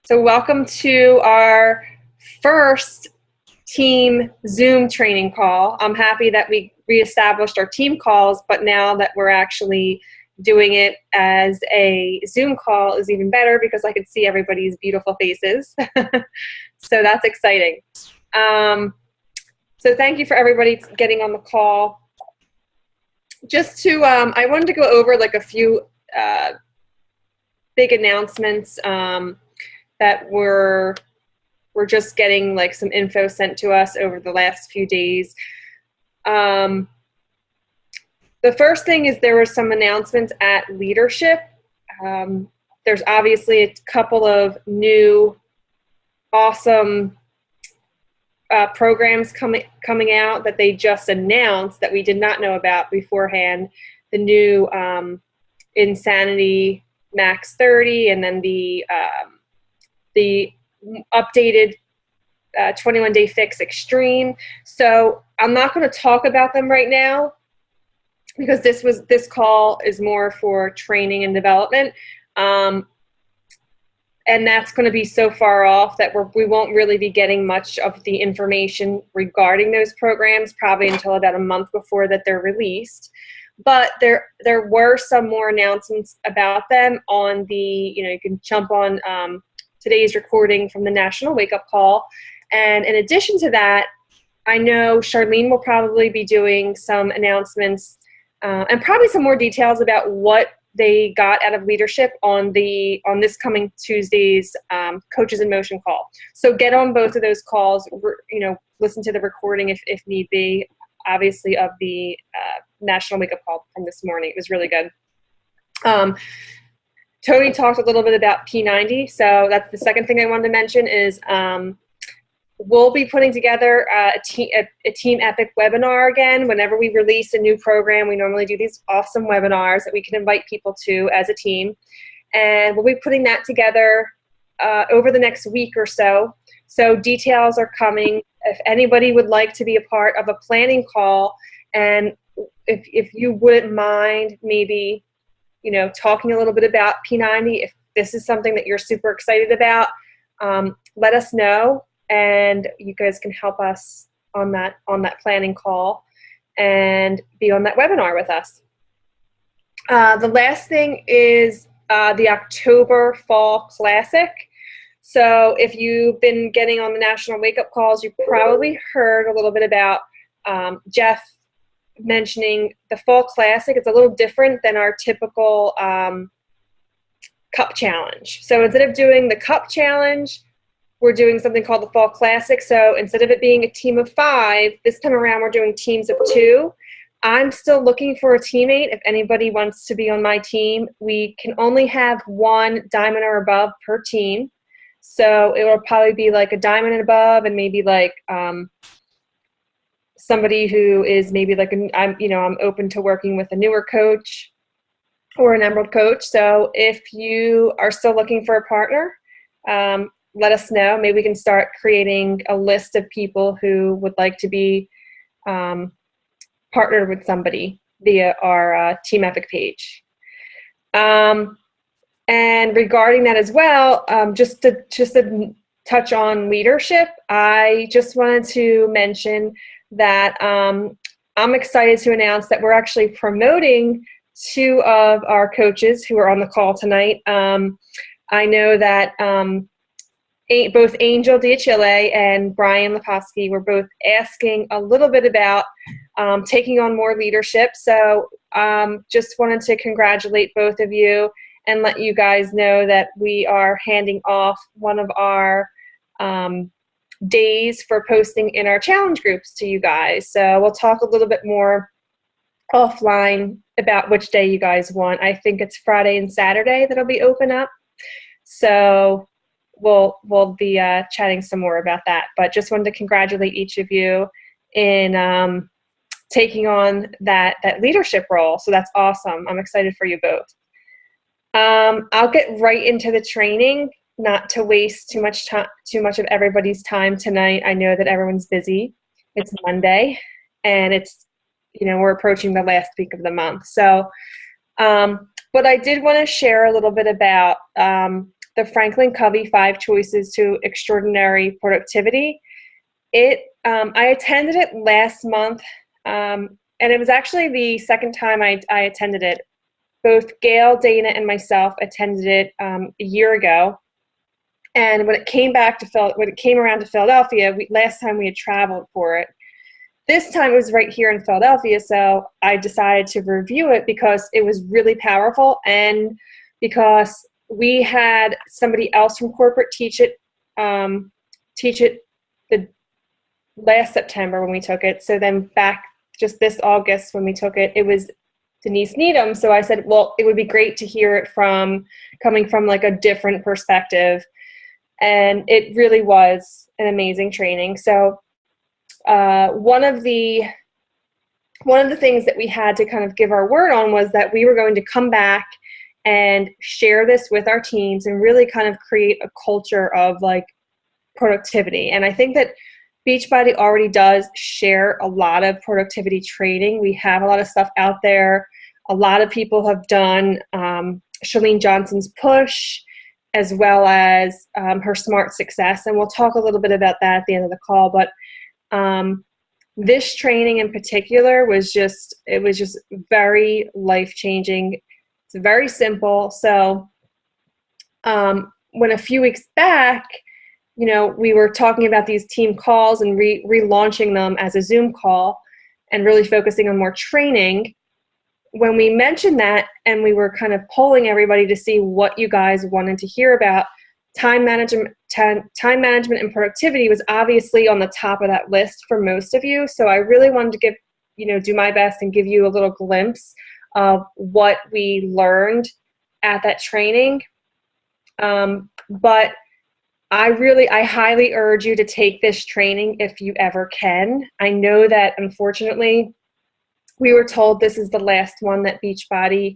So welcome to our first team Zoom training call. I'm happy that we reestablished our team calls, but now that we're actually doing it as a Zoom call is even better because I can see everybody's beautiful faces. So that's exciting. So thank you for everybody getting on the call. Just to, I wanted to go over like a few big announcements that we're just getting like some info sent to us over the last few days. The first thing is there were some announcements at leadership. There's obviously a couple of new awesome programs coming out that they just announced that we did not know about beforehand. The new Insanity Max 30, and then the updated 21-day fix extreme. So I'm not going to talk about them right now because this call is more for training and development. And that's going to be so far off that we won't really be getting much of the information regarding those programs probably until about a month before that they're released. But there were some more announcements about them on the, you can jump on today's recording from the National Wake Up Call. And in addition to that, I know Charlene will probably be doing some announcements and probably some more details about what they got out of leadership on this coming Tuesday's Coaches in Motion call. So get on both of those calls, listen to the recording if need be, obviously, of the National Wake Up Call from this morning. It was really good. Tony talked a little bit about P90, so that's the second thing I wanted to mention is we'll be putting together a Team Epic webinar again. Whenever we release a new program, we normally do these awesome webinars that we can invite people to as a team. And we'll be putting that together over the next week or so. So details are coming. If anybody would like to be a part of a planning call, and if you wouldn't mind maybe talking a little bit about P90, if this is something that you're super excited about, let us know, and you guys can help us on that planning call and be on that webinar with us. The last thing is the October Fall Classic. So if you've been getting on the National Wake Up Calls, you probably heard a little bit about Jeff mentioning the Fall Classic. It's a little different than our typical Cup Challenge. So instead of doing the Cup Challenge, we're doing something called the Fall Classic. So instead of it being a team of 5, this time around we're doing teams of 2. I'm still looking for a teammate if anybody wants to be on my team. We can only have 1 diamond or above per team. So it will probably be like a diamond and above, and maybe like somebody who is maybe like I'm open to working with a newer coach or an emerald coach. So if you are still looking for a partner, let us know. Maybe we can start creating a list of people who would like to be partnered with somebody via our Team Epic page. And regarding that as well, just to touch on leadership, I just wanted to mention that I'm excited to announce that we're actually promoting 2 of our coaches who are on the call tonight. I know that both Angel Diachile and Brian Leposki were both asking a little bit about taking on more leadership. So just wanted to congratulate both of you and let you guys know that we are handing off one of our days for posting in our challenge groups to you guys. So we'll talk a little bit more offline about which day you guys want. I think it's Friday and Saturday that'll be open up. So we'll be chatting some more about that. But just wanted to congratulate each of you in taking on that leadership role. So that's awesome. I'm excited for you both. I'll get right into the training, not to waste too much of everybody's time tonight. I know that everyone's busy. It's Monday, and it's we're approaching the last week of the month. So, but I did want to share a little bit about the the Franklin Covey 5 Choices to Extraordinary Productivity. I attended it last month, and it was actually the second time I attended it. Both Gail, Dana, and myself attended it a year ago. And when it came around to Philadelphia, last time we had traveled for it. This time it was right here in Philadelphia, so I decided to review it because it was really powerful, and because we had somebody else from corporate teach it the last September when we took it. So then back just this August when we took it, it was Denise Needham. So I said, well, it would be great to hear it coming from like a different perspective. And it really was an amazing training. So one of the things that we had to kind of give our word on was that we were going to come back and share this with our teams and really kind of create a culture of like productivity. And I think that Beachbody already does share a lot of productivity training. We have a lot of stuff out there. A lot of people have done Chalene Johnson's push, as well as her Smart Success. And we'll talk a little bit about that at the end of the call. But this training in particular was just very life-changing. It's very simple. So when a few weeks back, we were talking about these team calls and relaunching them as a Zoom call and really focusing on more training. When we mentioned that and we were kind of polling everybody to see what you guys wanted to hear about, time management and productivity was obviously on the top of that list for most of you. So I really wanted to do my best and give you a little glimpse of what we learned at that training. But I highly urge you to take this training if you ever can. I know that unfortunately we were told this is the last one that Beachbody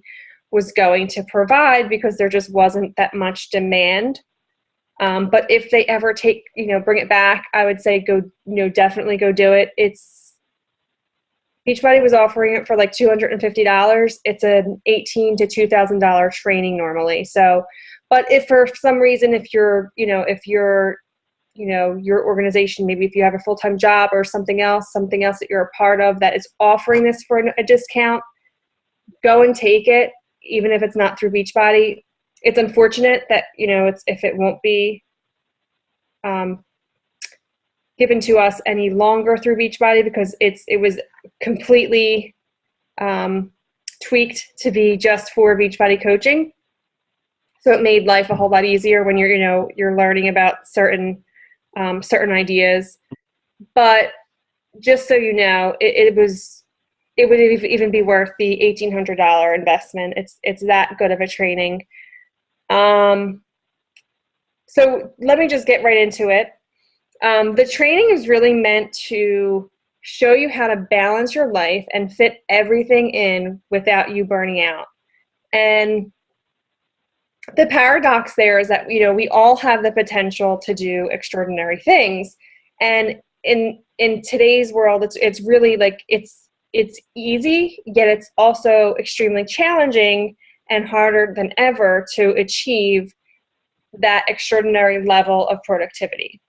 was going to provide because there just wasn't that much demand. But if they ever bring it back, I would say definitely go do it. Beachbody was offering it for like $250. It's an $1,800 to $2,000 training normally. So, but if for some reason, if your organization, maybe if you have a full-time job or something else that you're a part of that is offering this for a discount, go and take it, even if it's not through Beachbody. It's unfortunate that, if it won't be given to us any longer through Beachbody because it was completely tweaked to be just for Beachbody coaching. So it made life a whole lot easier when you're learning about certain ideas. But just so you know, it would even be worth the $1,800 investment. It's that good of a training. So let me just get right into it. The training is really meant to show you how to balance your life and fit everything in without you burning out. And the paradox there is that, we all have the potential to do extraordinary things. And in today's world, it's really like, it's easy, yet it's also extremely challenging and harder than ever to achieve that extraordinary level of productivity.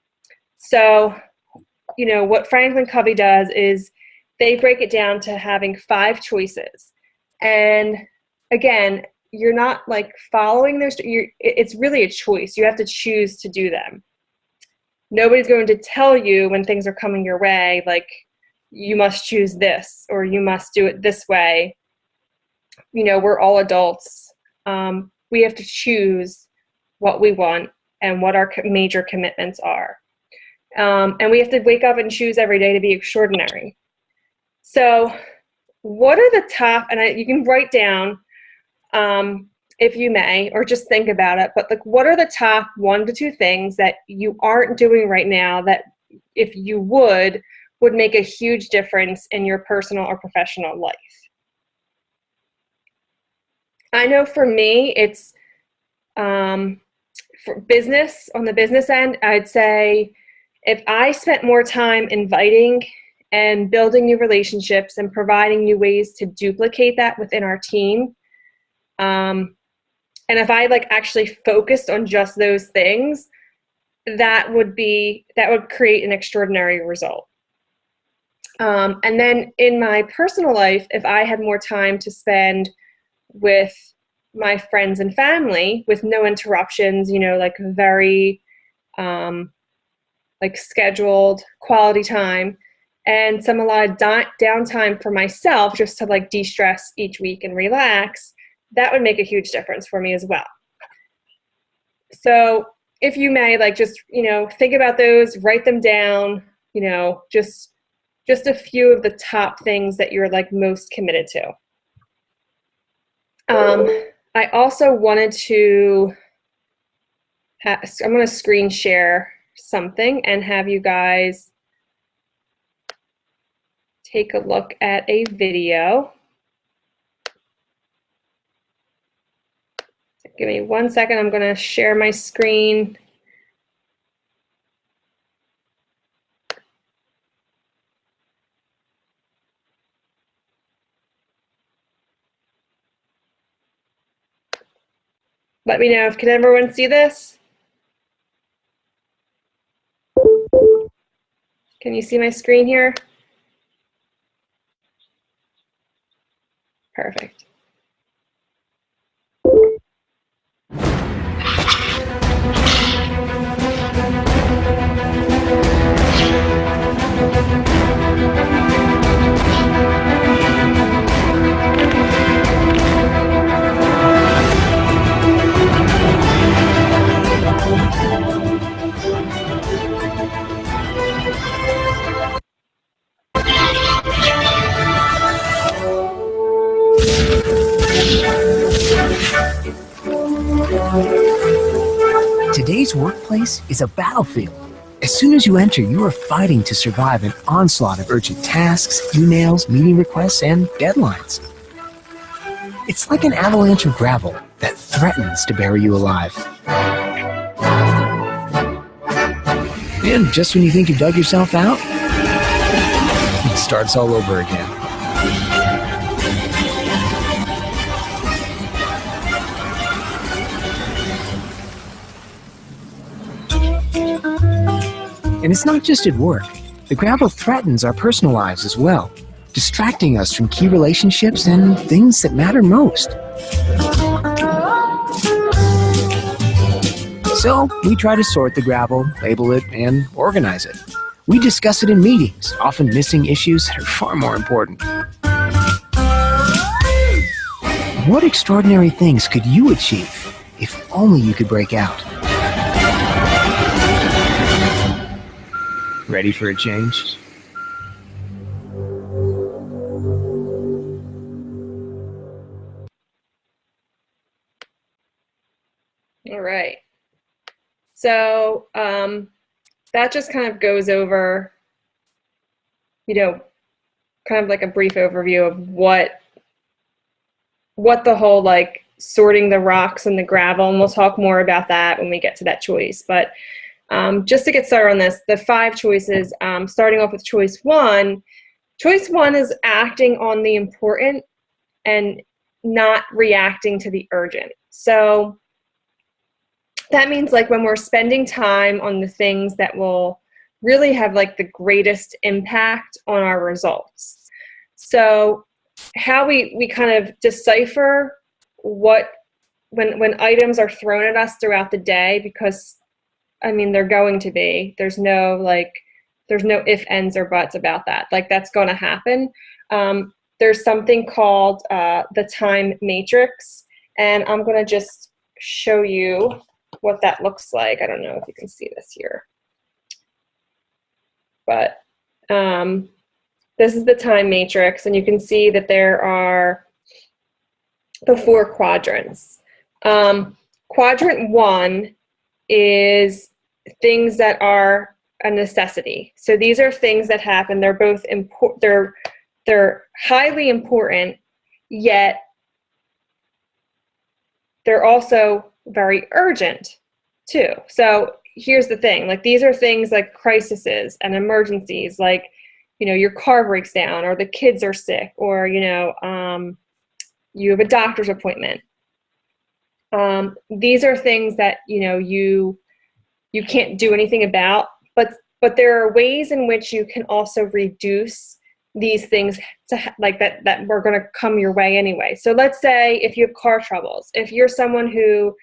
So, what Franklin Covey does is they break it down to having 5 choices. And again, you're not like following those. It's really a choice. You have to choose to do them. Nobody's going to tell you when things are coming your way, like you must choose this or you must do it this way. We're all adults. We have to choose what we want and what our major commitments are. And we have to wake up and choose every day to be extraordinary. So what are the top, and you can write down, if you may, or just think about it, but like, what are the top 1 to 2 things that you aren't doing right now that if you would make a huge difference in your personal or professional life? I know for me, it's for business, on the business end, I'd say if I spent more time inviting and building new relationships and providing new ways to duplicate that within our team, And if I like actually focused on just those things, that would create an extraordinary result. And then in my personal life, if I had more time to spend with my friends and family with no interruptions, like very like scheduled quality time, and some allotted downtime for myself just to like de-stress each week and relax, that would make a huge difference for me as well. So if you may, like, just, think about those, write them down, just a few of the top things that you're like most committed to. I also wanted to, I'm going to screen share something and have you guys take a look at a video. Give me 1 second. I'm going to share my screen. Let me know if, can everyone see this? Can you see my screen here? Perfect. Today's workplace is a battlefield. As soon as you enter, you are fighting to survive an onslaught of urgent tasks, emails, meeting requests, and deadlines. It's like an avalanche of gravel that threatens to bury you alive. And just when you think you've dug yourself out, it starts all over again. And it's not just at work. The gravel threatens our personal lives as well, distracting us from key relationships and things that matter most. So we try to sort the gravel, label it, and organize it. We discuss it in meetings, often missing issues that are far more important. What extraordinary things could you achieve if only you could break out? Ready for a change? All right. So that just kind of goes over, kind of like a brief overview of what the whole like sorting the rocks and the gravel, and we'll talk more about that when we get to that choice. But just to get started on this, the 5 choices, starting off with choice 1. Choice 1 is acting on the important and not reacting to the urgent. So that means like when we're spending time on the things that will really have like the greatest impact on our results. So how we kind of decipher what, when items are thrown at us throughout the day, because they're going to be. There's no if, ands, or buts about that. Like, that's going to happen. There's something called the time matrix, and I'm going to just show you what that looks like. I don't know if you can see this here, but this is the time matrix, and you can see that there are the 4 quadrants. Quadrant 1 is things that are a necessity. So these are things that happen. They're both important. They're highly important, yet they're also very urgent too. So here's the thing, like, these are things like crises and emergencies, like, your car breaks down, or the kids are sick, or, you have a doctor's appointment. These are things that, you can't do anything about, but there are ways in which you can also reduce these things like that were going to come your way anyway. So let's say if you have car troubles, if you're someone who,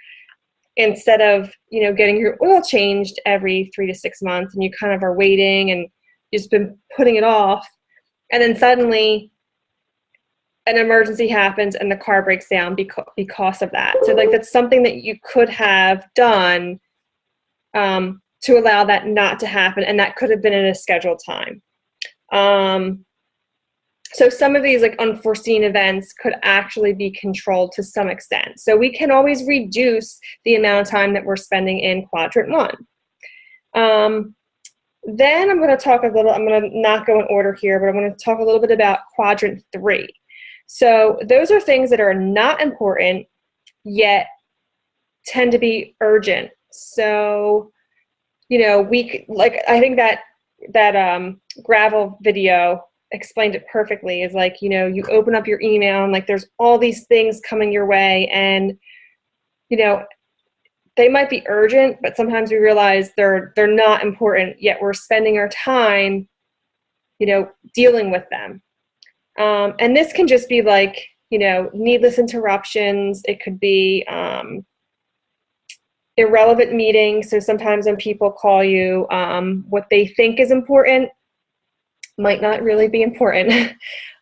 instead of, getting your oil changed every 3 to 6 months, and you kind of are waiting and you've just been putting it off, and then suddenly an emergency happens and the car breaks down because of that. So like, that's something that you could have done to allow that not to happen, and that could have been in a scheduled time. So some of these like unforeseen events could actually be controlled to some extent. So we can always reduce the amount of time that we're spending in quadrant 1. Then I'm going to not go in order here, but I'm going to talk a little bit about quadrant 3. So those are things that are not important, yet tend to be urgent. So, I think that gravel video explained it perfectly. Is like, you open up your email and like there's all these things coming your way, and they might be urgent, but sometimes we realize they're not important, yet we're spending our time dealing with them. And this can just be like, needless interruptions. It could be irrelevant meetings. So sometimes when people call you, what they think is important might not really be important.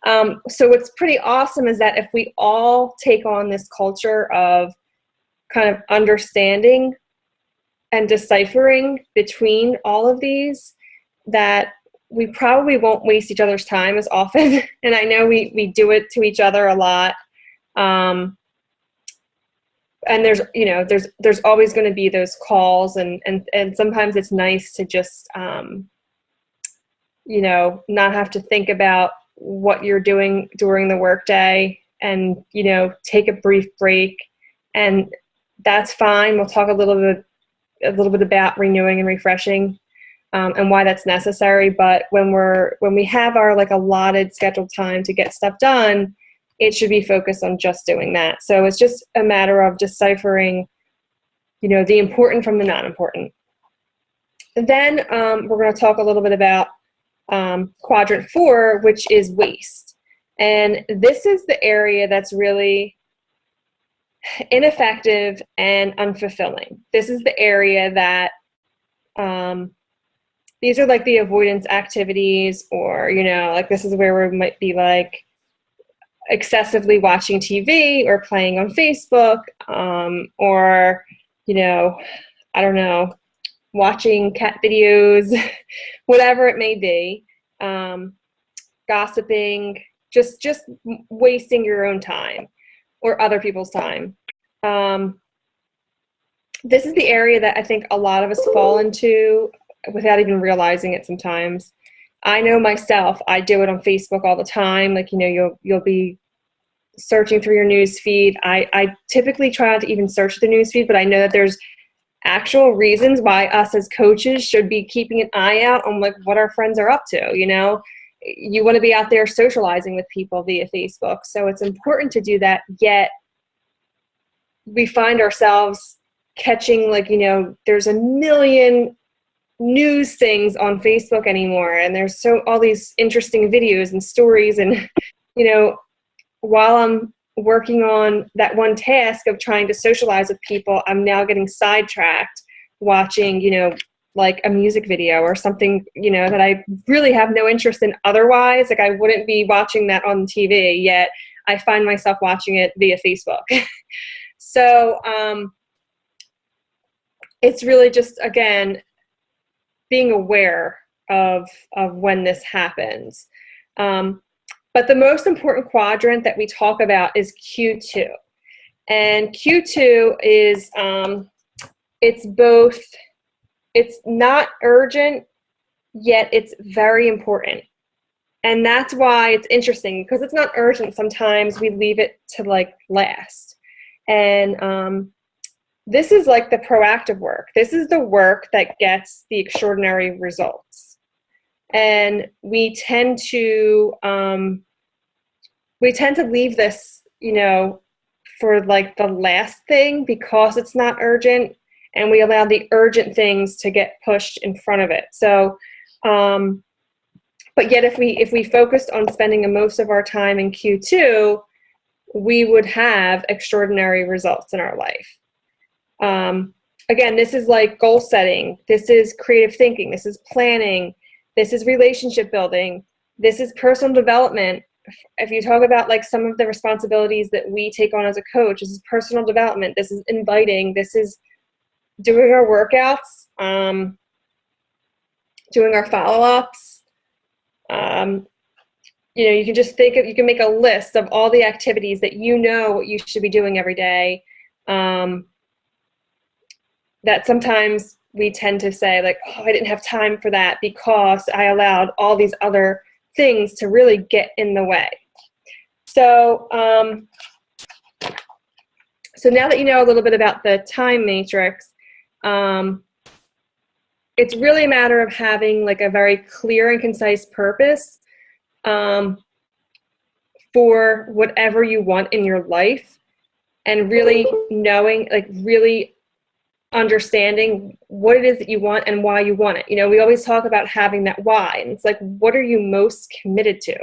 So what's pretty awesome is that if we all take on this culture of kind of understanding and deciphering between all of these, that we probably won't waste each other's time as often. And I know we do it to each other a lot. And there's always going to be those calls, and sometimes it's nice to just, not have to think about what you're doing during the workday, and, take a brief break, and that's fine. We'll talk a little bit about renewing and refreshing, and why that's necessary. But when we have our like allotted scheduled time to get stuff done, it should be focused on just doing that. So it's just a matter of deciphering, the important from the not important. Then we're going to talk a little bit about quadrant 4, which is waste. And this is the area that's really ineffective and unfulfilling. This is the area that these are like the avoidance activities, or, like this is where we might be like excessively watching TV or playing on Facebook, or, I don't know, watching cat videos, whatever it may be, gossiping, just wasting your own time or other people's time. This is the area that I think a lot of us fall into without even realizing it sometimes. I know myself, I do it on Facebook all the time. Like, you'll be searching through your news feed. I typically try not to even search the news feed, but I know that there's actual reasons why us as coaches should be keeping an eye out on like what our friends are up to. You want to be out there socializing with people via Facebook. So it's important to do that, yet we find ourselves catching like, there's a million news things on Facebook anymore, and there's all these interesting videos and stories, and while I'm working on that one task of trying to socialize with people, I'm now getting sidetracked watching like a music video or something that I really have no interest in otherwise. Like I wouldn't be watching that on TV, yet I find myself watching it via Facebook. So it's really just, again, being aware of when this happens. But the most important quadrant that we talk about is Q2. And Q2 is, it's not urgent, yet it's very important. And that's why it's interesting, because it's not urgent. Sometimes we leave it to like last. And this is like the proactive work. This is the work that gets the extraordinary results. And we tend to leave this, for like the last thing because it's not urgent, and we allow the urgent things to get pushed in front of it. So, but yet if we focused on spending most of our time in Q2, we would have extraordinary results in our life. Again, this is like goal setting. This is creative thinking. This is planning. This is relationship building. This is personal development. If you talk about like some of the responsibilities that we take on as a coach, this is personal development. This is inviting. This is doing our workouts, doing our follow-ups. You can just you can make a list of all the activities that you know what you should be doing every day. That sometimes we tend to say like, oh, I didn't have time for that because I allowed all these other things to really get in the way. So, so now that you know a little bit about the time matrix, it's really a matter of having like a very clear and concise purpose for whatever you want in your life, and really knowing, like really understanding what it is that you want and why you want it. We always talk about having that why, and it's like, what are you most committed to?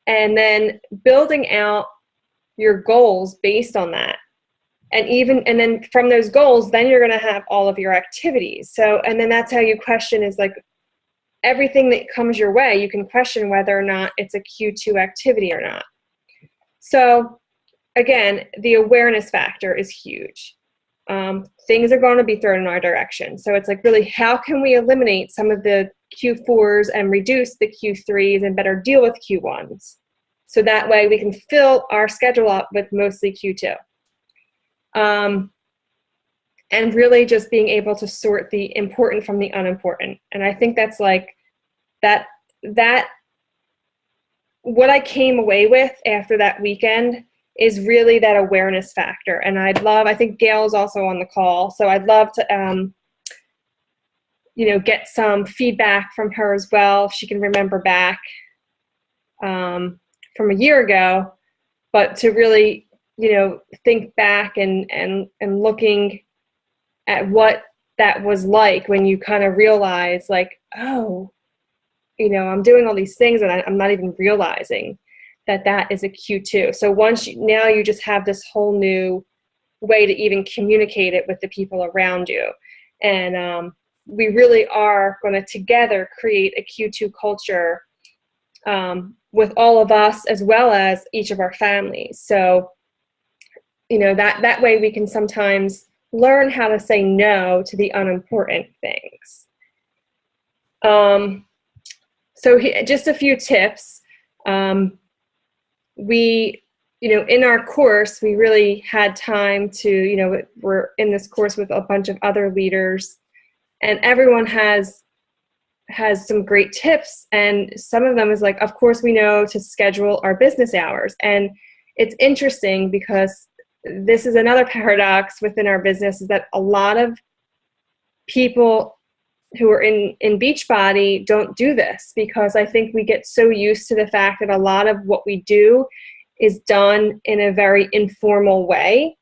And then building out your goals based on that. And then from those goals, then you're going to have all of your activities. So, and then that's how you question is like everything that comes your way, you can question whether or not it's a Q2 activity or not. So again, the awareness factor is huge. Things are going to be thrown in our direction. So it's like, really, how can we eliminate some of the Q4s and reduce the Q3s and better deal with Q1s? So that way we can fill our schedule up with mostly Q2. And really just being able to sort the important from the unimportant. And I think that's like that what I came away with after that weekend is really that awareness factor. And I think Gail's also on the call, so I'd love to, get some feedback from her as well, if she can remember back from a year ago, but to really, think back and looking at what that was like when you kind of realize like, oh, I'm doing all these things and I'm not even realizing that is a Q2. So now you just have this whole new way to even communicate it with the people around you. And we really are going to together create a Q2 culture with all of us as well as each of our families. So, that way we can sometimes learn how to say no to the unimportant things. So just a few tips. We, in our course, we really had time to, we're in this course with a bunch of other leaders, and everyone has some great tips. And some of them is like, of course, we know to schedule our business hours. And it's interesting because this is another paradox within our business, is that a lot of people who are in Beachbody don't do this, because I think we get so used to the fact that a lot of what we do is done in a very informal way.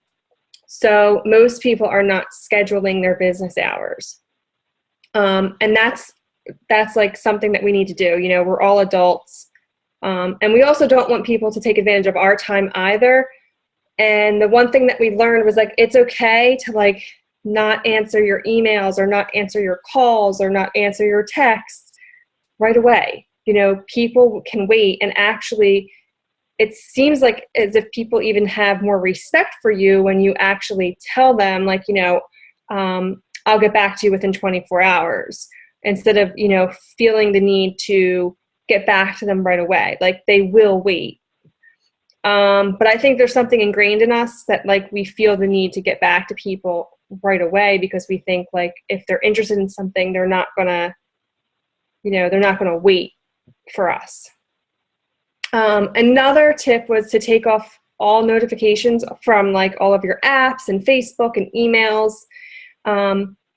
So most people are not scheduling their business hours. And that's like something that we need to do. We're all adults. And we also don't want people to take advantage of our time either. And the one thing that we learned was like, it's okay to like not answer your emails or not answer your calls or not answer your texts right away. People can wait. And actually, it seems like as if people even have more respect for you when you actually tell them like, I'll get back to you within 24 hours instead of, feeling the need to get back to them right away. Like they will wait. But I think there's something ingrained in us that like we feel the need to get back to people right away because we think like if they're interested in something, they're not gonna wait for us. Another tip was to take off all notifications from like all of your apps and Facebook and emails.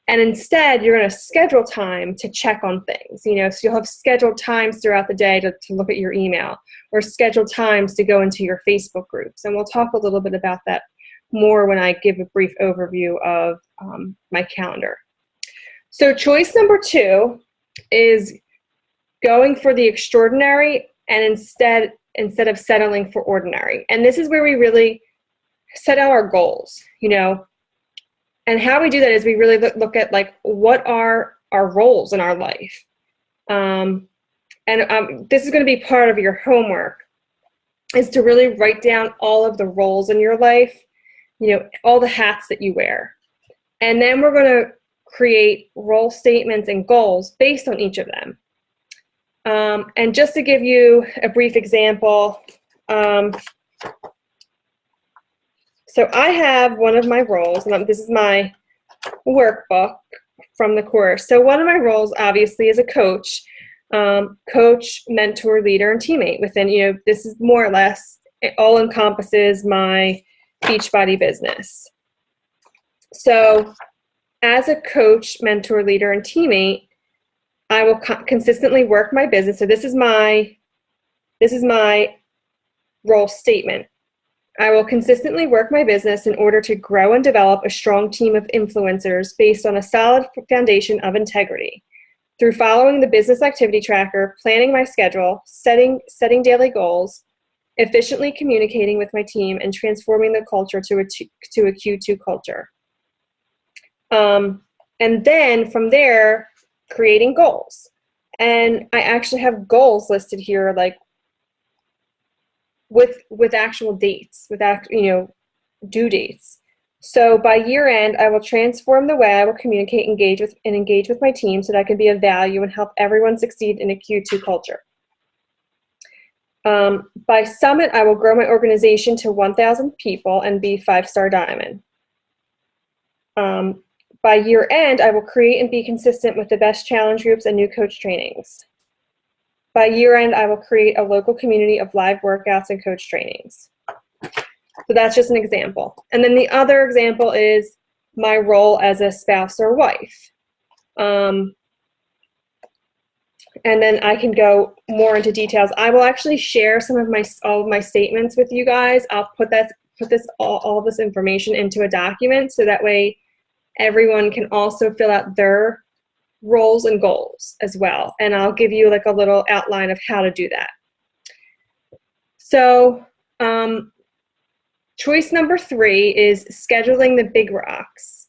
And instead, you're going to schedule time to check on things. So you'll have scheduled times throughout the day to look at your email, or scheduled times to go into your Facebook groups. And we'll talk a little bit about that more when I give a brief overview of my calendar. So choice number 2 is going for the extraordinary and instead of settling for ordinary. And this is where we really set out our goals, you know. And how we do that is we really look at like what are our roles in our life. This is going to be part of your homework, is to really write down all of the roles in your life, you know, all the hats that you wear. And then we're going to create role statements and goals based on each of them. And just to give you a brief example, so I have one of my roles, and this is my workbook from the course. So one of my roles obviously is a coach, coach, mentor, leader, and teammate within, you know, this is more or less, it all encompasses my Beachbody business. So as a coach, mentor, leader, and teammate, I will consistently work my business. So this is my role statement. I will consistently work my business in order to grow and develop a strong team of influencers based on a solid foundation of integrity. Through following the business activity tracker, planning my schedule, setting daily goals, efficiently communicating with my team, and transforming the culture to a Q2 culture. And then from there, creating goals. And I actually have goals listed here, like with actual dates, due dates. So by year end, I will transform the way I will communicate, engage with my team so that I can be of value and help everyone succeed in a Q2 culture. By summit, I will grow my organization to 1,000 people and be 5-star diamond. By year end, I will create and be consistent with the best challenge groups and new coach trainings. By year end, I will create a local community of live workouts and coach trainings. So that's just an example. And then the other example is my role as a spouse or wife. And then I can go more into details. I will actually share some of all of my statements with you guys. I'll put all this information into a document so that way everyone can also fill out their roles and goals as well. And I'll give you like a little outline of how to do that. So choice number 3 is scheduling the big rocks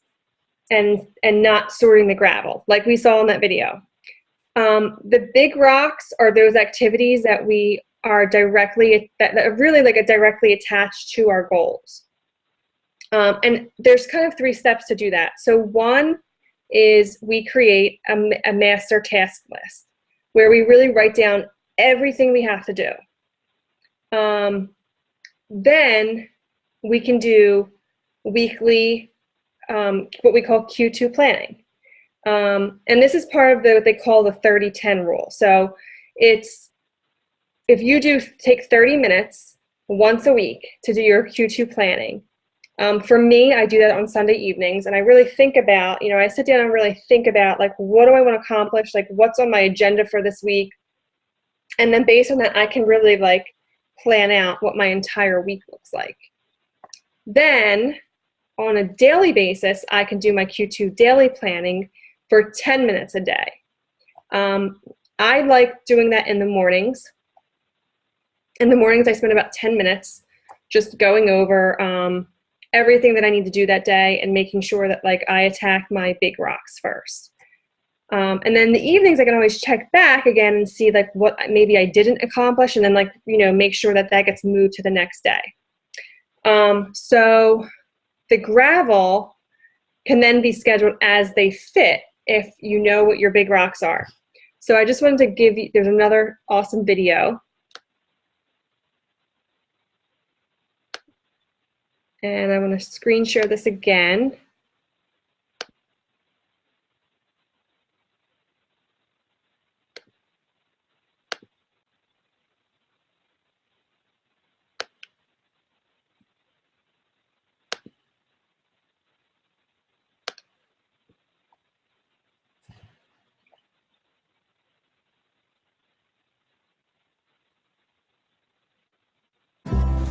and not sorting the gravel, like we saw in that video. The big rocks are those activities that we are directly attached to our goals. And there's kind of 3 steps to do that. So one is we create a master task list where we really write down everything we have to do. Then we can do weekly, what we call Q2 planning. And this is part of what they call the 30-10 rule. So it's, if you take 30 minutes once a week to do your Q2 planning. For me, I do that on Sunday evenings, and I really think about, I sit down and really think about, like, what do I want to accomplish? Like, what's on my agenda for this week? And then based on that, I can really, like, plan out what my entire week looks like. Then, on a daily basis, I can do my Q2 daily planning for 10 minutes a day. I like doing that in the mornings. In the mornings, I spend about 10 minutes just going over everything that I need to do that day and making sure that, like, I attack my big rocks first. And then the evenings, I can always check back again and see, like, what maybe I didn't accomplish, and then, like, make sure that that gets moved to the next day. So the gravel can then be scheduled as they fit if you know what your big rocks are. So I just wanted to give you, there's another awesome video. And I want to screen share this again.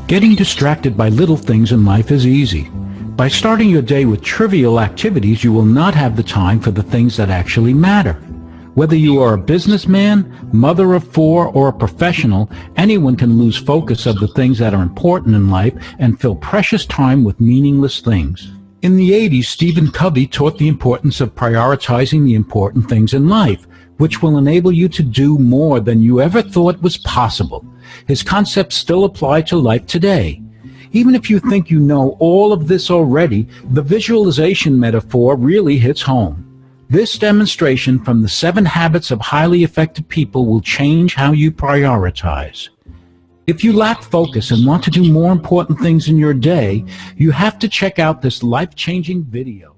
Getting distracted by little things in life is easy. By starting your day with trivial activities, you will not have the time for the things that actually matter. Whether you are a businessman, mother of four, or a professional, anyone can lose focus of the things that are important in life and fill precious time with meaningless things. In the 80s, Stephen Covey taught the importance of prioritizing the important things in life, which will enable you to do more than you ever thought was possible. His concepts still apply to life today. Even if you think you know all of this already, the visualization metaphor really hits home. This demonstration from the 7 Habits of Highly Effective People will change how you prioritize. If you lack focus and want to do more important things in your day, you have to check out this life-changing video.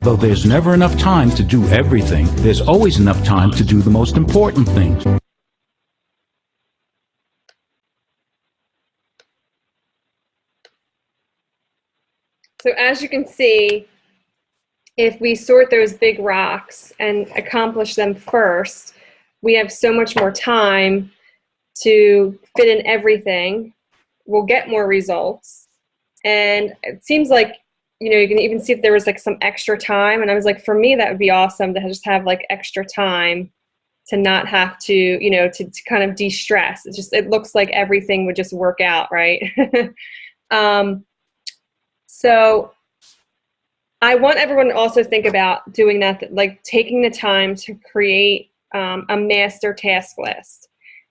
Though there's never enough time to do everything, there's always enough time to do the most important things. So as you can see, if we sort those big rocks and accomplish them first, we have so much more time to fit in everything. We'll get more results. And it seems like, you can even see if there was like some extra time. And I was like, for me, that would be awesome to just have like extra time to not have to, to kind of de-stress. It looks like everything would just work out, right? So I want everyone to also think about doing that, like taking the time to create a master task list,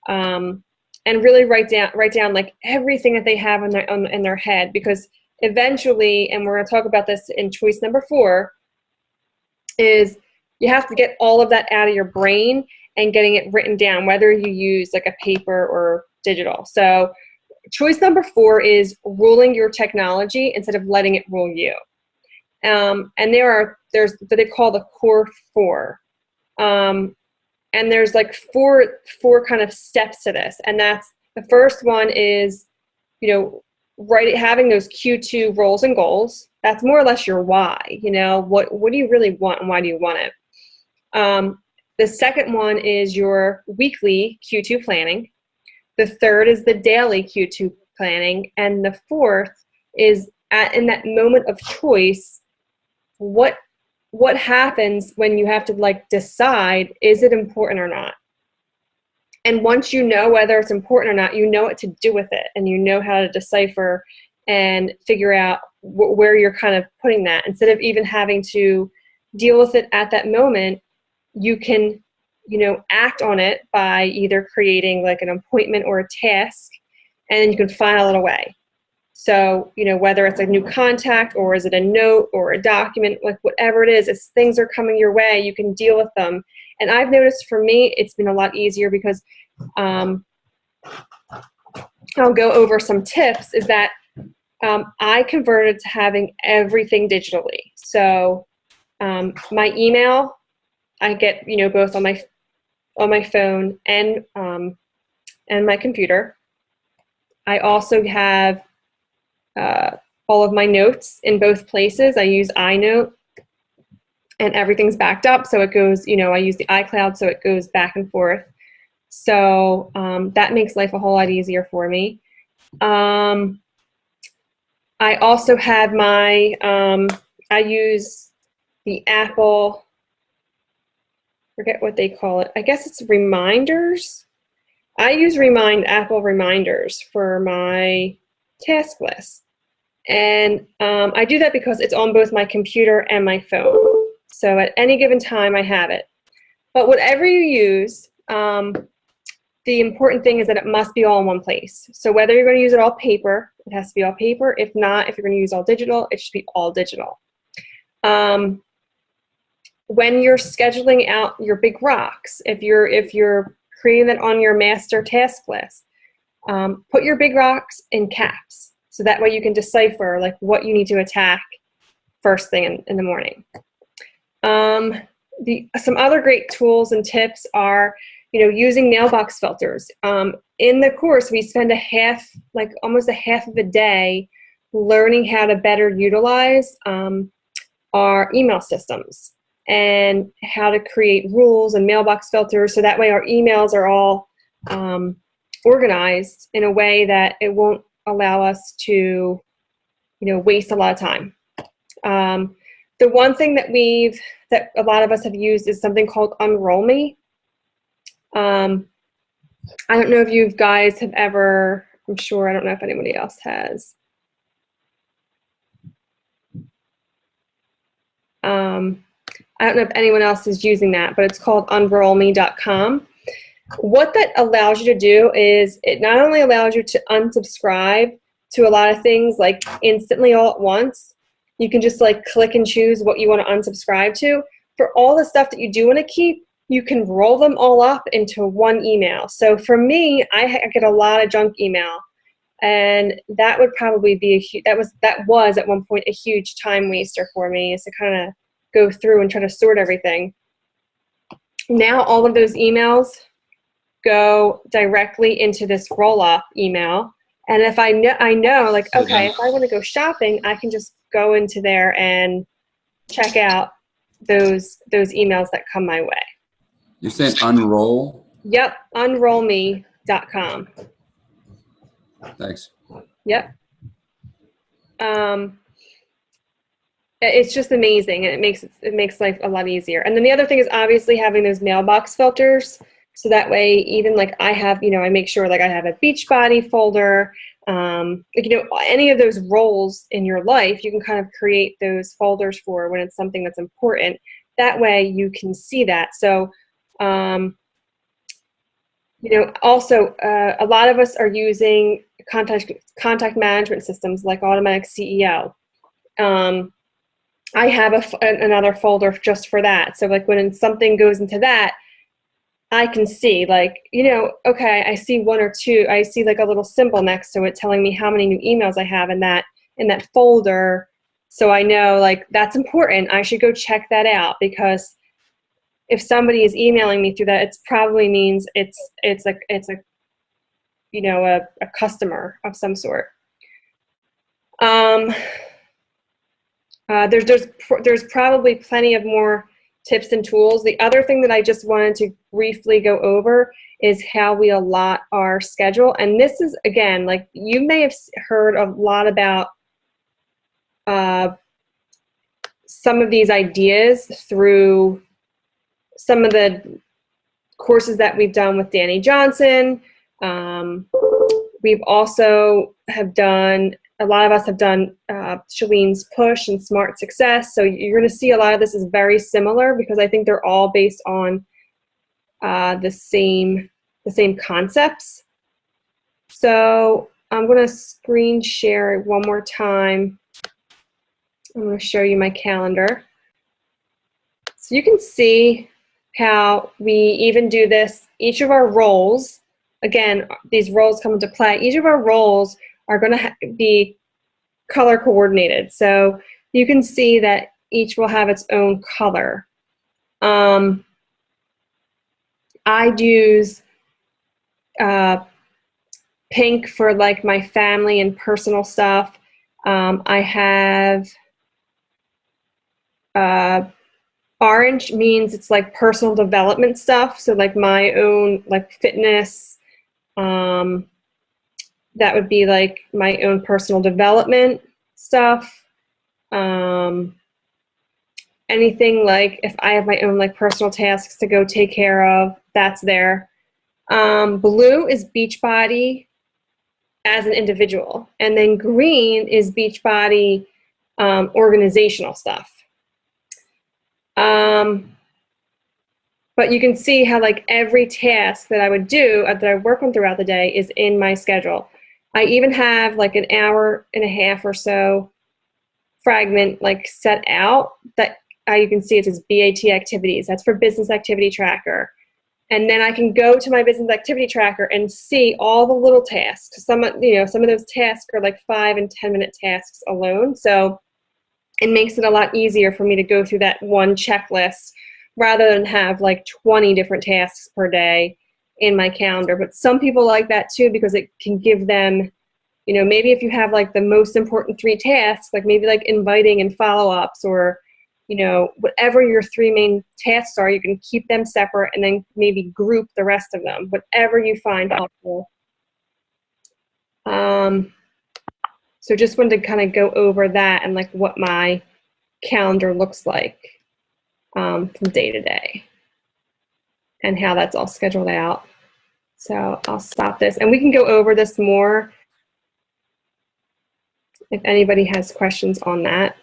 and really write down like everything that they have in their head, because eventually, and we're going to talk about this in choice number 4, is you have to get all of that out of your brain and getting it written down, whether you use like a paper or digital. So choice number 4 is ruling your technology instead of letting it rule you. And there's what they call the core 4. And there's like four kind of steps to this. And that's, the first one is, having those Q2 roles and goals, that's more or less your why. You know, what do you really want and why do you want it? The second one is your weekly Q2 planning. The third is the daily Q2 planning. And the fourth is in that moment of choice, what happens when you have to like decide, is it important or not? And once you know whether it's important or not, you know what to do with it, and you know how to decipher and figure out where you're kind of putting that. Instead of even having to deal with it at that moment, you can, you know, act on it by either creating like an appointment or a task, and then you can file it away. So, you know, whether it's a new contact or is it a note or a document, like whatever it is, as things are coming your way, you can deal with them. And I've noticed for me, it's been a lot easier because I'll go over some tips, is that I converted to having everything digitally. So my email, I get, you know, both on my phone and my computer. I also have all of my notes in both places. I use iNote, and everything's backed up, so it goes, you know, I use the iCloud, so it goes back and forth. So that makes life a whole lot easier for me. I also have my, I use the Apple, forget what they call it. I guess it's reminders. I use Apple reminders for my task list. And I do that because it's on both my computer and my phone. So at any given time, I have it. But whatever you use, the important thing is that it must be all in one place. So whether you're going to use it all paper, it has to be all paper. If not, if you're going to use all digital, it should be all digital. When you're scheduling out your big rocks, if you're creating that on your master task list, put your big rocks in caps. So that way you can decipher like what you need to attack first thing in the morning. Some other great tools and tips are, you know, using mailbox filters. In the course, we spend almost a half of a day learning how to better utilize our email systems and how to create rules and mailbox filters, so that way our emails are all organized in a way that it won't allow us to, you know, waste a lot of time. The one thing that a lot of us have used is something called Unroll Me. I don't know if you guys have ever, I'm sure, I don't know if anybody else has. I don't know if anyone else is using that, but it's called unrollme.com. What that allows you to do is it not only allows you to unsubscribe to a lot of things like instantly all at once, you can just like click and choose what you want to unsubscribe to. For all the stuff that you do want to keep, you can roll them all up into one email. So for me, I get a lot of junk email, and that would probably be that was at one point a huge time waster for me, is to kind of go through and try to sort everything. Now all of those emails go directly into this roll-up email, and if I know like, okay, if I want to go shopping, I can just go into there and check out those emails that come my way. You said unroll? Yep, unrollme.com. Thanks. Yep. It's just amazing, and it makes life a lot easier. And then the other thing is obviously having those mailbox filters, so that way even like I have, you know, I make sure like I have a Beachbody folder, like, you know, any of those roles in your life, you can kind of create those folders for when it's something that's important. That way you can see that. So, you know, also a lot of us are using contact management systems like Automatic CEO. I have another folder just for that. So like when something goes into that, I can see like, you know, okay, I see one or two, I see like a little symbol next to it telling me how many new emails I have in that folder. So I know like that's important. I should go check that out, because if somebody is emailing me through that, it probably means it's a you know, a customer of some sort. Um, there's probably plenty of more tips and tools. The other thing that I just wanted to briefly go over is how we allot our schedule. And this is, again, like you may have heard a lot about some of these ideas through some of the courses that we've done with Danny Johnson. We've also have done, a lot of us have done Shalene's Push and Smart Success. So you're going to see a lot of this is very similar because I think they're all based on the same concepts. So I'm going to screen share one more time. I'm going to show you my calendar. So you can see how we even do this. Each of our roles, again, these roles come into play. Each of our roles are going to be color coordinated. So you can see that each will have its own color. I'd use pink for like my family and personal stuff. I have orange means it's like personal development stuff. So like my own like fitness, that would be like my own personal development stuff. Anything like if I have my own like personal tasks to go take care of, that's there. Blue is Beachbody as an individual. And then green is Beachbody organizational stuff. But you can see how like every task that I would do, that I work on throughout the day is in my schedule. I even have like an hour and a half or so fragment like set out that you can see it says BAT activities. That's for business activity tracker. And then I can go to my business activity tracker and see all the little tasks. Some of those tasks are like 5 and 10 minute tasks alone. So it makes it a lot easier for me to go through that one checklist rather than have like 20 different tasks per day in my calendar. But some people like that too because it can give them, maybe if you have like the most important 3 tasks, like maybe like inviting and follow-ups or, whatever your 3 main tasks are, you can keep them separate and then maybe group the rest of them, whatever you find helpful. So just wanted to kind of go over that and like what my calendar looks like from day to day and how that's all scheduled out. So I'll stop this and we can go over this more if anybody has questions on that.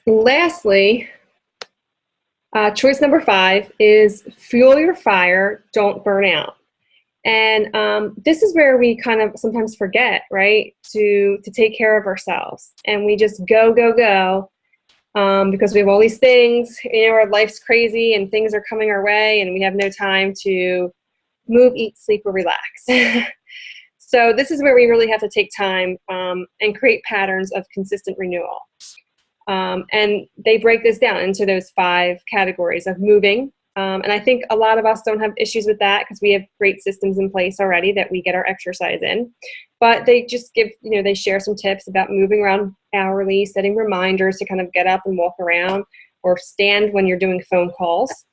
Lastly, choice number 5 is fuel your fire, don't burn out. And this is where we kind of sometimes forget, right, to take care of ourselves. And we just go because we have all these things, our life's crazy and things are coming our way and we have no time to move, eat, sleep, or relax. So this is where we really have to take time and create patterns of consistent renewal. And they break this down into those 5 categories of moving. And I think a lot of us don't have issues with that because we have great systems in place already that we get our exercise in. But they just give, they share some tips about moving around hourly, setting reminders to kind of get up and walk around or stand when you're doing phone calls.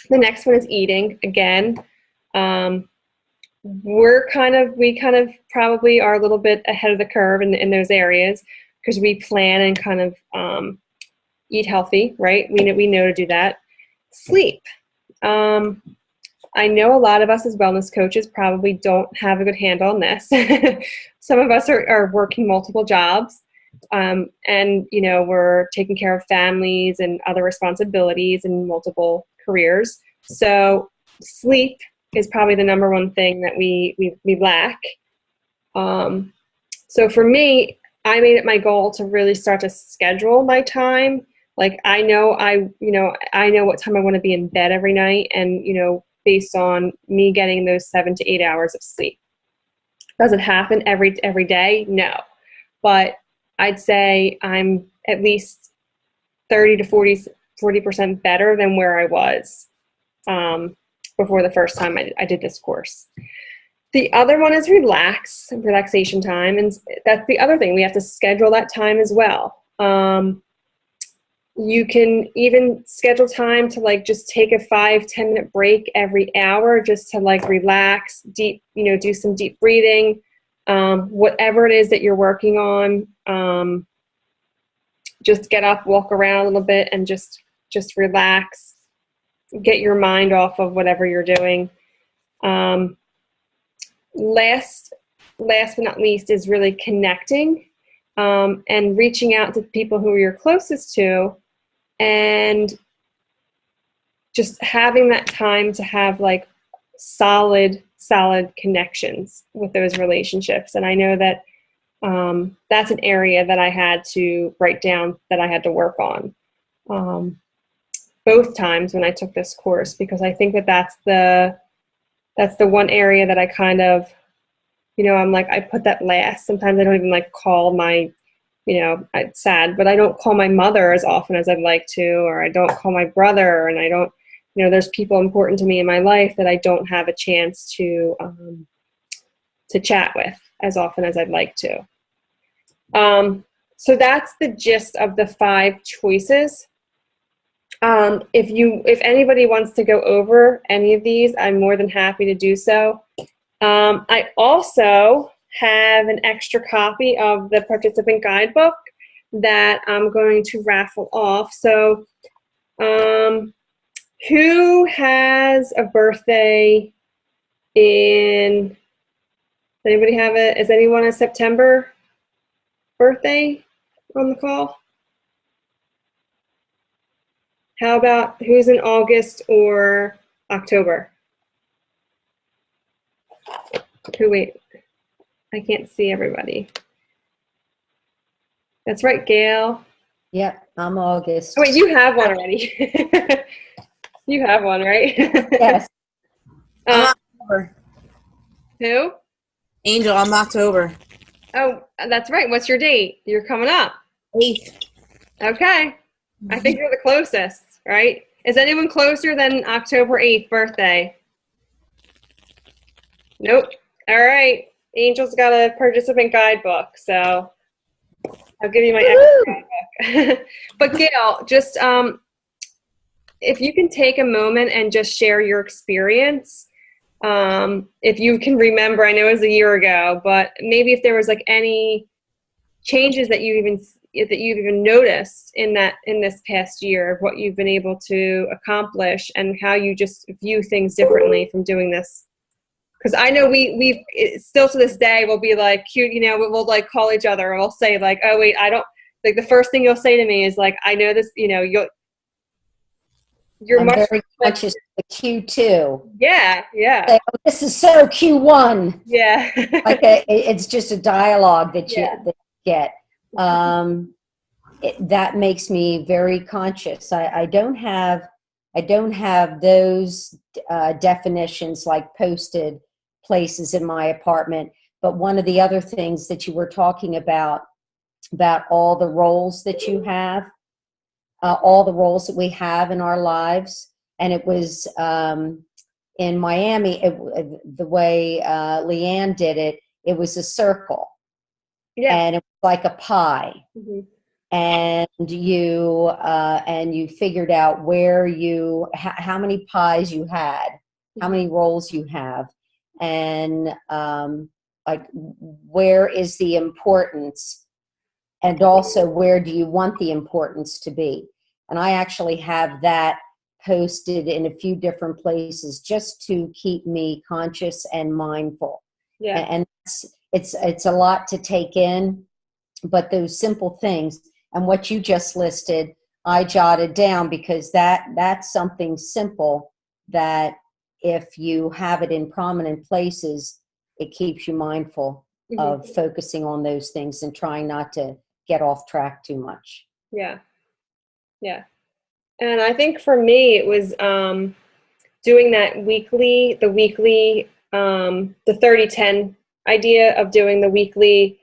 The next one is eating. Again, we kind of probably are a little bit ahead of the curve in those areas because we plan and kind of eat healthy, right? We know to do that. Sleep. I know a lot of us as wellness coaches probably don't have a good handle on this. Some of us are working multiple jobs and, we're taking care of families and other responsibilities and multiple careers. So sleep is probably the number one thing that we lack. So for me, I made it my goal to really start to schedule my time. Like I know what time I want to be in bed every night and, based on me getting those 7 to 8 hours of sleep. Does it happen every day? No. But I'd say I'm at least 30 to 40% better than where I was before the first time I did this course. The other one is relaxation time. And that's the other thing. We have to schedule that time as well. You can even schedule time to like just take a 5-10 minute break every hour just to like relax, deep, do some deep breathing, whatever it is that you're working on. Just get up, walk around a little bit, and just relax. Get your mind off of whatever you're doing. Last but not least is really connecting and reaching out to people who you're closest to, and just having that time to have like solid connections with those relationships. And I know that that's an area that I had to write down, that I had to work on both times when I took this course, because I think that that's the one area that I kind of, I'm like, I put that last. Sometimes I don't even like call my, it's sad, but I don't call my mother as often as I'd like to, or I don't call my brother, and I don't, there's people important to me in my life that I don't have a chance to chat with as often as I'd like to. So that's the gist of the 5 choices. If anybody wants to go over any of these, I'm more than happy to do so. I also have an extra copy of the participant guidebook that I'm going to raffle off. So, who has a birthday in, does anybody have is anyone a September birthday on the call? How about who's in August or October? Wait, I can't see everybody. That's right, Gail. Yep, I'm August. Oh, wait, you have one already. You have one, right? Yes. October. Who? Angel, I'm October. Oh, that's right. What's your date? You're coming up. 8th. Okay. I think you're the closest, right? Is anyone closer than October 8th birthday? Nope. All right. Angel's got a participant guidebook, so I'll give you my extra guidebook. But Gail, just if you can take a moment and just share your experience, if you can remember, I know it was a year ago, but maybe if there was like any changes that you've even noticed in this past year of what you've been able to accomplish and how you just view things differently from doing this. Because I know we've still to this day we'll be like cute, we'll like call each other and we'll say like, oh wait, I don't, like the first thing you'll say to me is like, I know this, you're I'm much very conscious of Q2. Yeah. Like, oh, this is so Q1. Yeah. Like it's just a dialogue that you get. That makes me very conscious. I don't have those definitions like posted places in my apartment. But one of the other things that you were talking about all the roles that you have, all the roles that we have in our lives, and it was in Miami. The way Leanne did it, it was a circle, and it was like a pie. Mm-hmm. And you figured out how many pies you had, how many roles you have, and like where is the importance, and also where do you want the importance to be. And I actually have that posted in a few different places just to keep me conscious and mindful. Yeah. And it's a lot to take in, but those simple things. And what you just listed, I jotted down because that's something simple that if you have it in prominent places, it keeps you mindful of focusing on those things and trying not to get off track too much. Yeah. Yeah. And I think for me, it was doing that the 30-10 idea of doing the weekly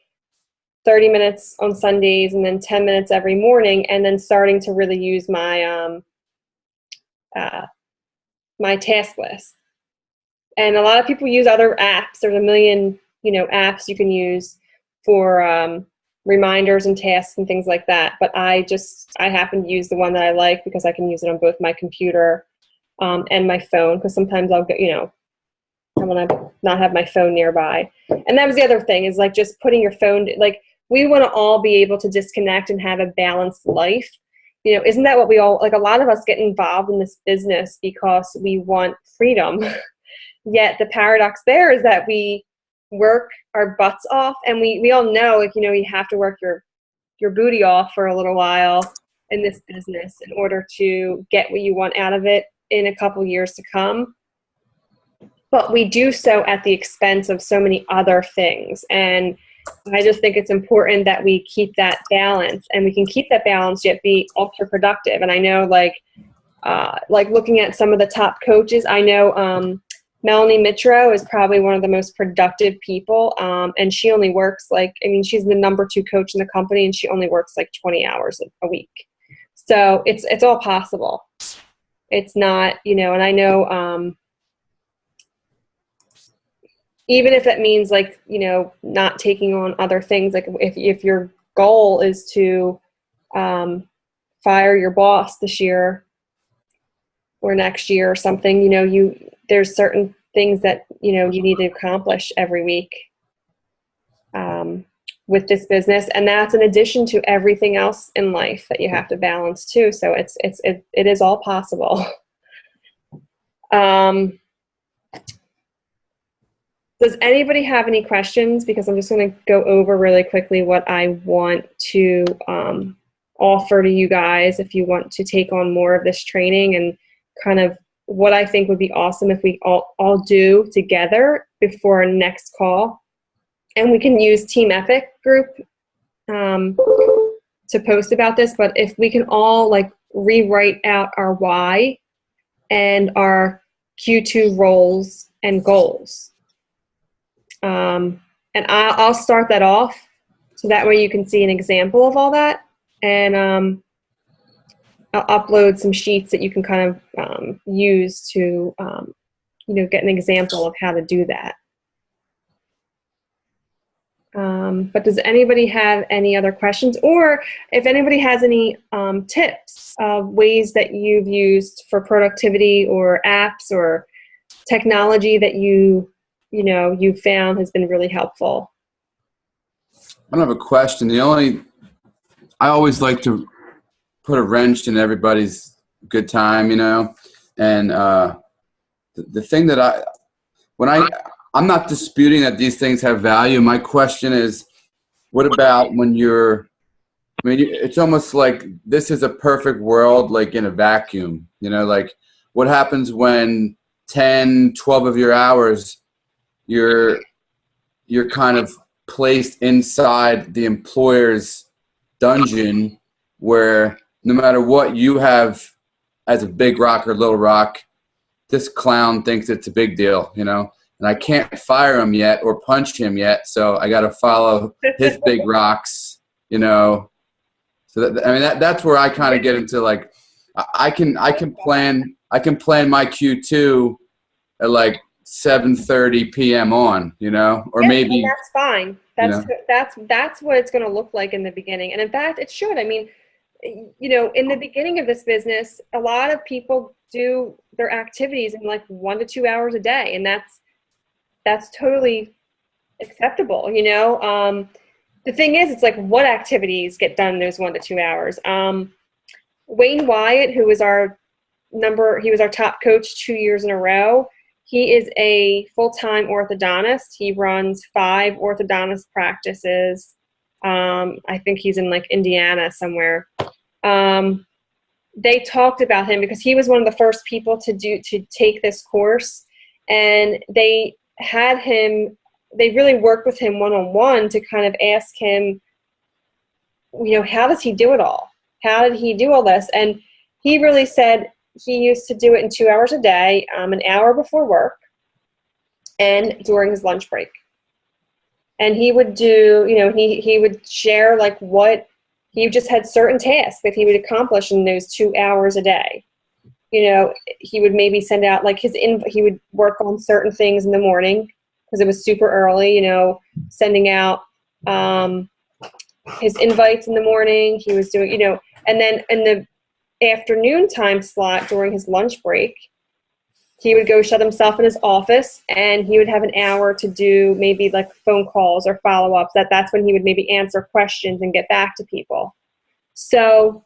30 minutes on Sundays and then 10 minutes every morning, and then starting to really use my my task list. And a lot of people use other apps. There's a million, apps you can use for reminders and tasks and things like that. But I happen to use the one that I like because I can use it on both my computer and my phone, because sometimes I'll get, I want to not have my phone nearby. And that was the other thing, is like just putting your phone, like we want to all be able to disconnect and have a balanced life. Isn't that what we all, like a lot of us get involved in this business because we want freedom. Yet the paradox there is that we work our butts off, and we all know, like, you have to work your booty off for a little while in this business in order to get what you want out of it in a couple years to come. But we do so at the expense of so many other things. And I just think it's important that we keep that balance, and we can keep that balance yet be ultra productive. And I know, like looking at some of the top coaches, I know Melanie Mitro is probably one of the most productive people, and she only works she's the number 2 coach in the company, and she only works like 20 hours a week. So it's all possible. It's not, and I know even if that means not taking on other things, like if your goal is to fire your boss this year or next year or something, there's certain things that you need to accomplish every week with this business, and that's in addition to everything else in life that you have to balance too. So it is all possible. Does anybody have any questions? Because I'm just going to go over really quickly what I want to offer to you guys if you want to take on more of this training, and kind of what I think would be awesome if we all do together before our next call. And we can use Team Epic group to post about this, but if we can all rewrite out our why and our Q2 roles and goals. And I'll start that off so that way you can see an example of all that. And I'll upload some sheets that you can kind of use to, get an example of how to do that. But does anybody have any other questions? Or if anybody has any tips of ways that you've used for productivity or apps or technology that you found has been really helpful. I don't have a question. I always like to put a wrench in everybody's good time, and the thing that I'm not disputing that these things have value. My question is, what about when it's almost like this is a perfect world, like in a vacuum, what happens when 10, 12 of your hours, you're kind of placed inside the employer's dungeon, where no matter what you have as a big rock or little rock, this clown thinks it's a big deal, and I can't fire him yet or punch him yet, so I got to follow his big rocks, So that's where I kind of get into I can plan my Q2 at 7:30 p.m. on, or maybe. And that's fine. That's what it's going to look like in the beginning, and in fact, it should. I mean, in the beginning of this business, a lot of people do their activities in 1 to 2 hours a day, and that's totally acceptable. The thing is, it's what activities get done in those 1 to 2 hours. Wayne Wyatt, who was he was our top coach 2 years in a row. He is a full-time orthodontist. He runs 5 orthodontist practices. I think he's in Indiana somewhere. They talked about him because he was one of the first people to take this course, and they really worked with him one-on-one to kind of ask him, how does he do it all? How did he do all this? And he really said he used to do it in 2 hours a day, an hour before work and during his lunch break. And he would do, he would share what he just had certain tasks that he would accomplish in those 2 hours a day. he would maybe send out like he would work on certain things in the morning because it was super early, sending out his invites in the morning. He was doing, and then in the afternoon time slot during his lunch break, he would go shut himself in his office and he would have an hour to do maybe like phone calls or follow-ups. That's when he would maybe answer questions and get back to people. So,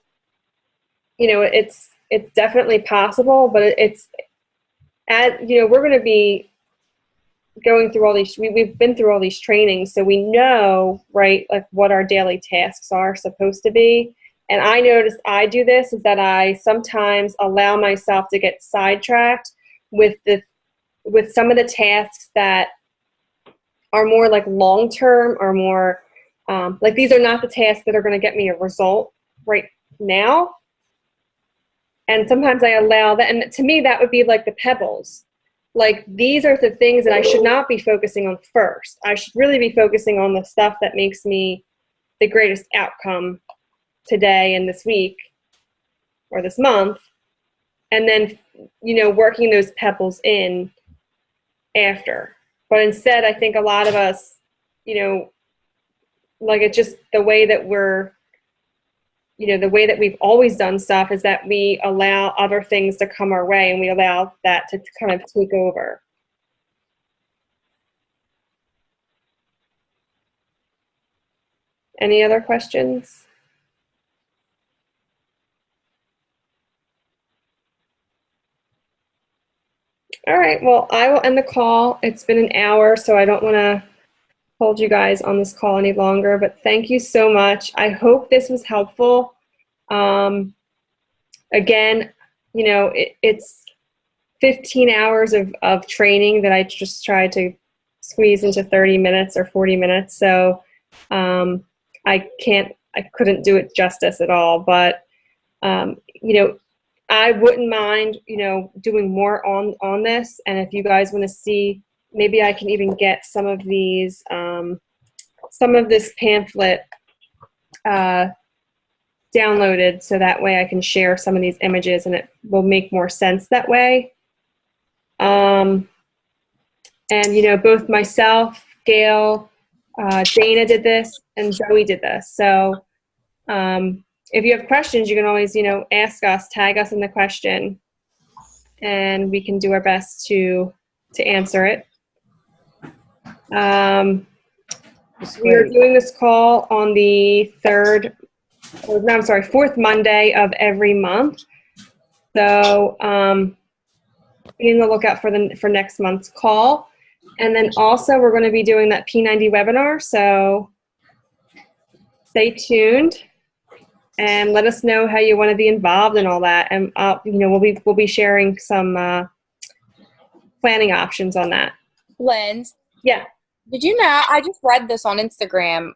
it's definitely possible, but we're going to be going through all these, we've been through all these trainings, so we know, right, like what our daily tasks are supposed to be. And I noticed I do this is that I sometimes allow myself to get sidetracked with some of the tasks that are more like long-term or more like these are not the tasks that are going to get me a result right now. And sometimes I allow that, and to me that would be like the pebbles. Like these are the things that I should not be focusing on first. I should really be focusing on the stuff that makes me the greatest outcome today and this week or this month, and then working those pebbles in after. But instead, I think a lot of us, like it's just the way that the way that we've always done stuff is that we allow other things to come our way and we allow that to kind of take over. Any other questions? All right, well, I will end the call. It's been an hour, so I don't want to hold you guys on this call any longer, but thank you so much. I hope this was helpful. Again, it's 15 hours of training that I just tried to squeeze into 30 minutes or 40 minutes. So I couldn't do it justice at all, but I wouldn't mind, doing more on this. And if you guys want to see, maybe I can even get some of these, some of this pamphlet downloaded so that way I can share some of these images and it will make more sense that way. And, both myself, Gail, Dana did this, and Zoe did this. So if you have questions, you can always, ask us, tag us in the question, and we can do our best to answer it. We are doing this call on the fourth Monday of every month. So be on the lookout for next month's call. And then also we're going to be doing that P90 webinar. So stay tuned and let us know how you want to be involved in all that. And we'll be sharing some planning options on that. Lens. Yeah. Did you know, I just read this on Instagram.